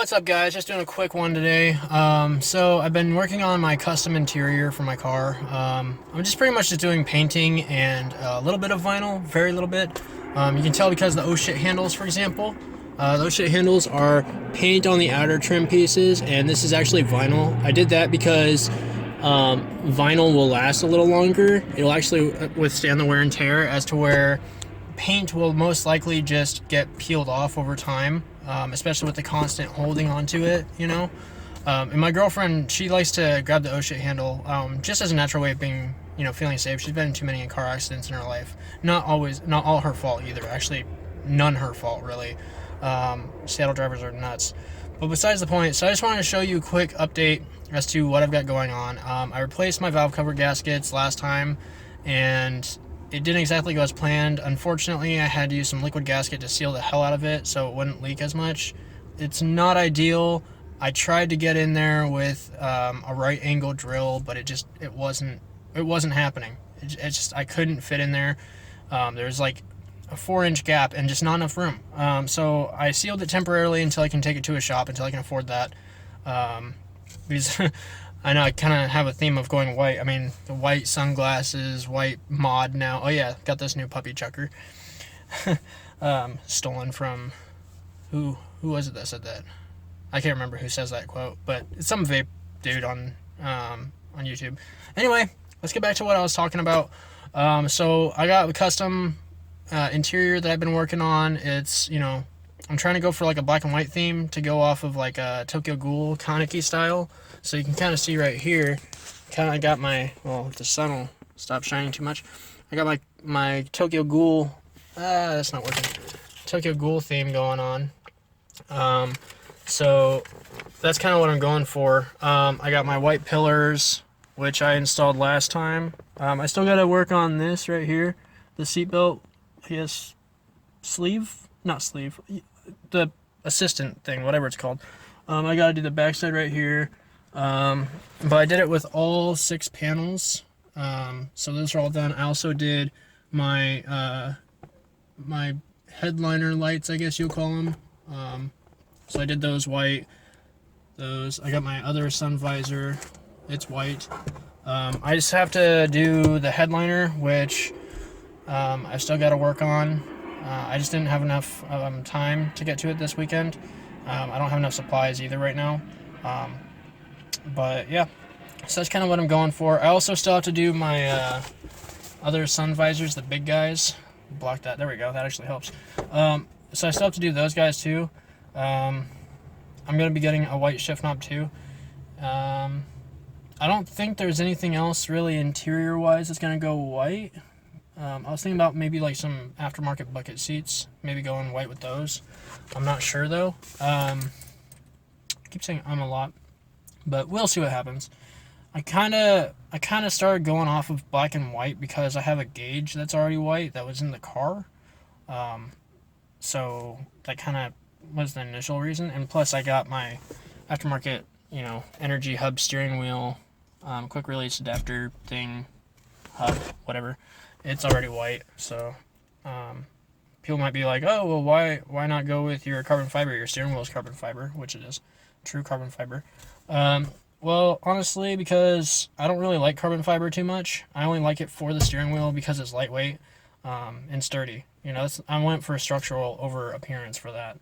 What's up, guys? Just doing a quick one today. So I've been working on my custom interior for my car. I'm just pretty much just doing painting and a little bit of vinyl, very little bit. You can tell because the oh shit handles, for example. Those shit handles are paint on the outer trim pieces, and this is actually vinyl. I did that because vinyl will last a little longer. It'll actually withstand the wear and tear, as to where paint will most likely just get peeled off over time, especially with the constant holding onto it, you know. And my girlfriend, she likes to grab the oh shit handle, just as a natural way of being, feeling safe. She's been in too many car accidents in her life. Not all her fault either. Actually, none her fault, really. Seattle drivers are nuts. But besides the point, so I just wanted to show you a quick update as to what I've got going on. I replaced my valve cover gaskets last time, and it didn't exactly go as planned. Unfortunately, I had to use some liquid gasket to seal the hell out of it so it wouldn't leak as much. It's not ideal. I tried to get in there with a right angle drill, but it wasn't happening. I couldn't fit in there. There's like a 4-inch gap and just not enough room. So I sealed it temporarily until I can take it to a shop, until I can afford that. Because I know I kind of have a theme of going white. I mean, the white sunglasses, white mod now. Oh yeah, got this new puppy chucker. Stolen from, who was it that said that? I can't remember who says that quote, but it's some vape dude on YouTube. Anyway, let's get back to what I was talking about. So I got a custom interior that I've been working on. It's, I'm trying to go for like a black and white theme to go off of like a Tokyo Ghoul Kaneki style. So you can kind of see right here, kind of got my, well, if the sun will stop shining too much, I got my Tokyo Ghoul, that's not working, Tokyo Ghoul theme going on. So that's kind of what I'm going for. I got my white pillars, which I installed last time. I still got to work on this right here, the seatbelt, the assistant thing, whatever it's called. I got to do the backside right here. But I did it with all 6 panels. So those are all done. I also did my my headliner lights, I guess you'll call them. So I did those white. I got my other sun visor. It's white. I just have to do the headliner, which I've still got to work on. I just didn't have enough time to get to it this weekend. I don't have enough supplies either right now. But yeah, so that's kind of what I'm going for. I also still have to do my other sun visors, the big guys. Block that. There we go. That actually helps. So I still have to do those guys too. I'm going to be getting a white shift knob too. I don't think there's anything else really interior-wise that's going to go white. I was thinking about maybe like some aftermarket bucket seats, maybe going white with those. I'm not sure though. I keep saying a lot, but we'll see what happens. I kind of started going off of black and white because I have a gauge that's already white that was in the car. So that kind of was the initial reason, and plus I got my aftermarket, energy hub steering wheel, quick release adapter thing, hub, whatever. It's already white, so people might be like, oh, well, why not go with your carbon fiber? Your steering wheel is carbon fiber, which it is, true carbon fiber. Well, honestly, because I don't really like carbon fiber too much. I only like it for the steering wheel because it's lightweight and sturdy. I went for structural over appearance for that.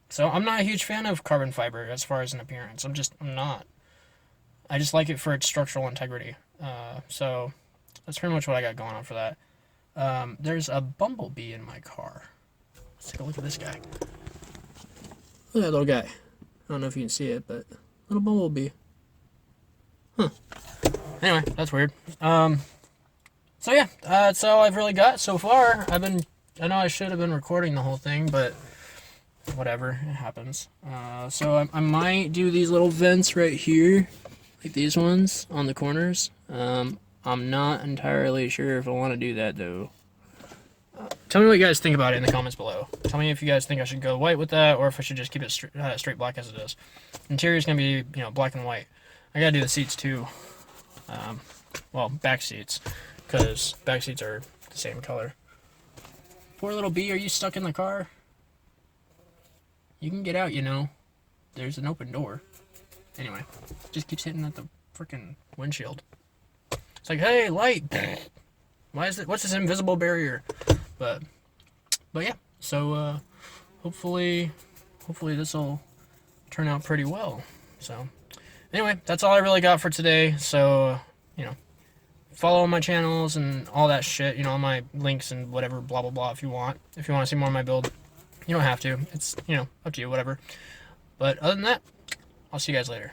So I'm not a huge fan of carbon fiber as far as an appearance. I'm not. I just like it for its structural integrity. So that's pretty much what I got going on for that. There's a bumblebee in my car. Let's take a look at this guy. Look at that little guy. I don't know if you can see it, but little bumblebee. Huh. Anyway, that's weird. So yeah, that's all I've really got so far. I know I should have been recording the whole thing, but whatever, it happens. So I might do these little vents right here, like these ones on the corners. I'm not entirely sure if I want to do that though. Tell me what you guys think about it in the comments below. Tell me if you guys think I should go white with that, or if I should just keep it straight black as it is. Interior is gonna be, black and white. I gotta do the seats too. Well, back seats, because back seats are the same color. Poor little bee, are you stuck in the car? you can get out, you know. There's an open door. Anyway, just keeps hitting at the freaking windshield. It's like, hey, light. Why is it? What's this invisible barrier? But yeah. So hopefully this will turn out pretty well. So anyway, that's all I really got for today. So you know, follow my channels and all that shit. You know, all my links and whatever, blah blah blah. If you want to see more of my build, you don't have to. It's, you know, up to you. Whatever. But other than that, I'll see you guys later.